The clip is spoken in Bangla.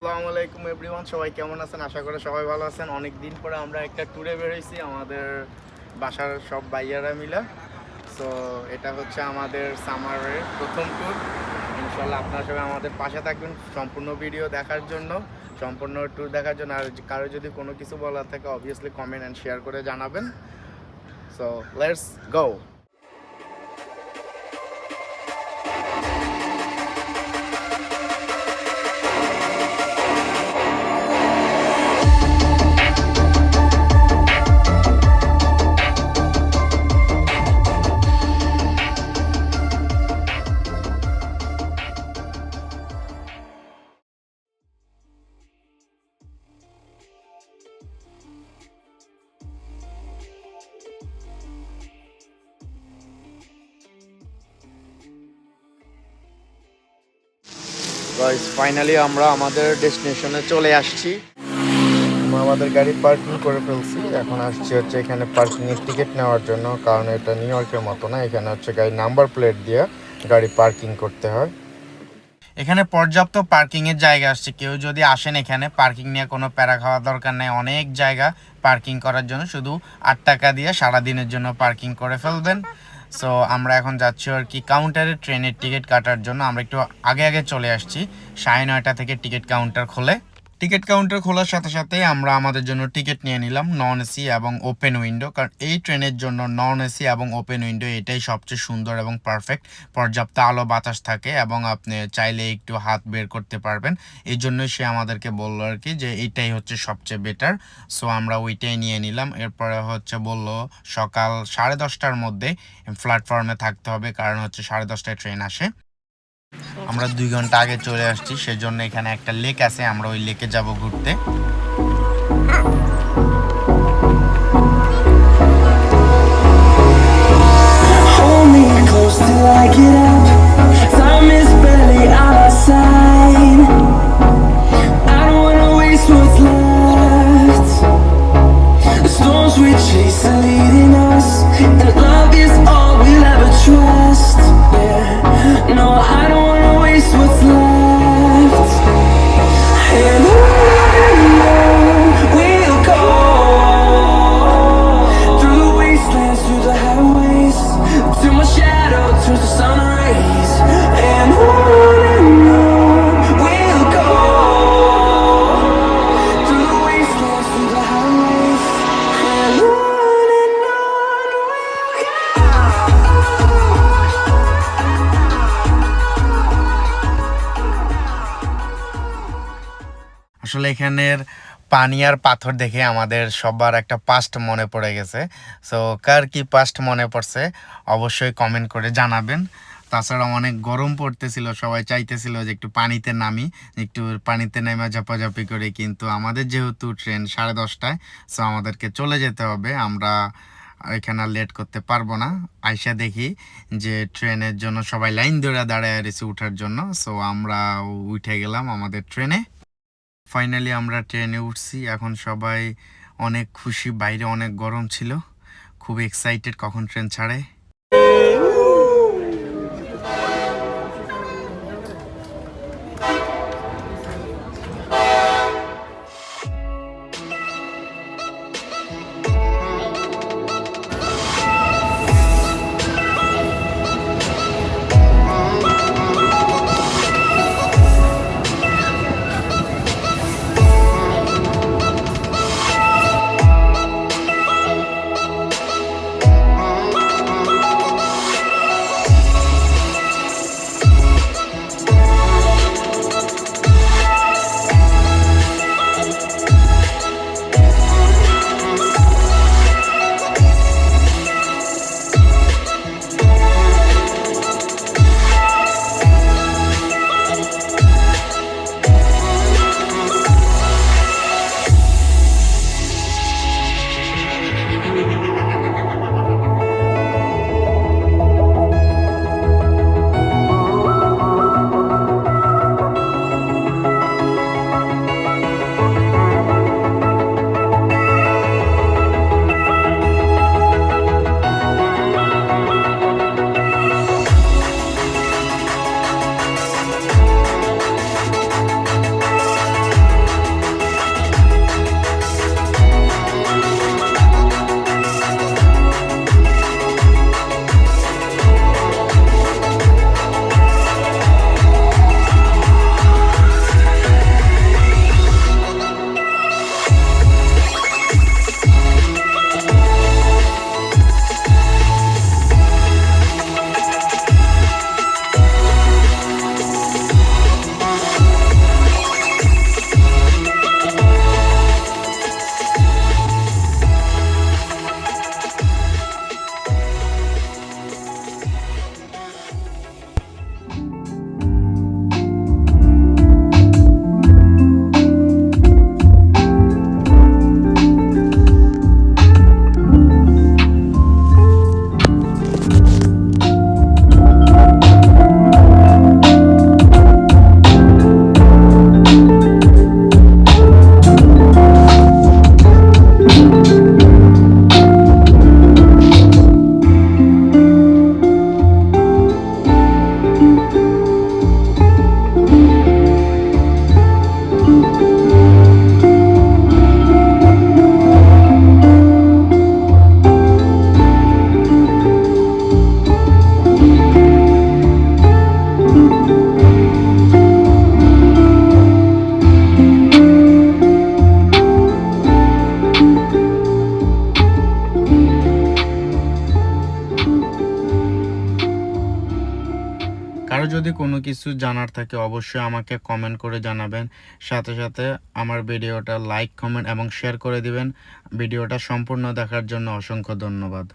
আসসালামু আলাইকুম এভরিওয়ান, সবাই কেমন আছেন? আশা করি সবাই ভালো আছেন। অনেক দিন পরে আমরা একটা ট্যুরে বেরোইছি আমাদের বাসার সব ভাইয়ারা মিলে। সো এটা হচ্ছে আমাদের সামারের প্রথম ট্যুর। ইনশাল্লাহ আপনারা সবাই আমাদের পাশে থাকবেন সম্পূর্ণ ভিডিও দেখার জন্য, সম্পূর্ণ ট্যুর দেখার জন্য। আর কারো যদি কোনো কিছু বলার থাকে অবভিয়াসলি কমেন্ট অ্যান্ড শেয়ার করে জানাবেন। So let's go. Guys finally আমরা আমাদের ডেস্টিনেশনে চলে আসছি। আমরা আমাদের গাড়ি পার্কিং করে ফেলছি। এখন আসছি হচ্ছে এখানে পার্কিংয়ের টিকিট নেওয়ার জন্য, কারণ এটা নিউ ইয়র্কের মতো না। এখানে হচ্ছে গাড়ি নাম্বার প্লেট দিয়ে গাড়ি পার্কিং করতে হয়। এখানে পর্যাপ্ত পার্কিংয়ের জায়গা আসছে। কেউ যদি আসেন এখানে পার্কিং নিয়ে কোনো প্যারা খাওয়ার দরকার নেই। অনেক জায়গা পার্কিং করার জন্য, শুধু 8 টাকা দিয়ে সারাদিনের জন্য পার্কিং করে ফেলবেন। সো আমরা এখন যাচ্ছি আর কি কাউন্টারে ট্রেনের টিকিট কাটার জন্য। আমরা একটু আগে আগে চলে আসছি, 9:30 থেকে টিকিট কাউন্টার খোলে। টিকিট কাউন্টার খোলার সাথে সাথে আমরা আমাদের জন্য টিকিট নিয়ে নিলাম নন এসি এবং ওপেন উইন্ডো, কারণ এই ট্রেনের জন্য নন এসি এবং ওপেন উইন্ডো এটাই সবচেয়ে সুন্দর এবং পারফেক্ট। পর্যাপ্ত আলো বাতাস থাকে এবং আপনি চাইলে একটু হাত বের করতে পারবেন। এই জন্যই সে আমাদেরকে বললো আর কি যে এইটাই হচ্ছে সবচেয়ে বেটার। সো আমরা ওইটাই নিয়ে নিলাম। এরপরে হচ্ছে বললো সকাল 10:30টার মধ্যে প্ল্যাটফর্মে থাকতে হবে, কারণ হচ্ছে 10:30টায় ট্রেন আসে। আমরা 2 ঘন্টা আগে চলে আসছি, সেজন্য এখানে একটা লেক আছে, আমরা ওই লেকে যাব ঘুরতে। আসলে এখানের পানি আর পাথর দেখে আমাদের সবার একটা পাস্ট মনে পড়ে গেছে। সো কার কি পাস্ট মনে পড়ছে অবশ্যই কমেন্ট করে জানাবেন। তাছাড়া অনেক গরম পড়তেছিল, সবাই চাইতেছিল যে একটু পানিতে নামি, একটু পানিতে নেমে ঝাপাঝাপি করে, কিন্তু আমাদের যেহেতু ট্রেন 10:30টায়, সো আমাদেরকে চলে যেতে হবে। আমরা এখানে লেট করতে পারবো না। আইসা দেখি যে ট্রেনের জন্য সবাই লাইন ধরে দাঁড়ায় রয়েছে ওঠার জন্য। সো আমরা উঠে গেলাম আমাদের ট্রেনে। ফাইনালি আমরা ট্রেনে উঠছি। এখন সবাই অনেক খুশি, বাইরে অনেক গরম ছিল, খুব এক্সাইটেড কখন ট্রেন ছাড়ে। কারো যদি কোনো কিছু জানার থাকে অবশ্যই আমাকে কমেন্ট করে জানাবেন। সাথে সাথে আমার ভিডিওটা লাইক, কমেন্ট এবং শেয়ার করে দিবেন। ভিডিওটা সম্পূর্ণ দেখার জন্য অসংখ্য ধন্যবাদ।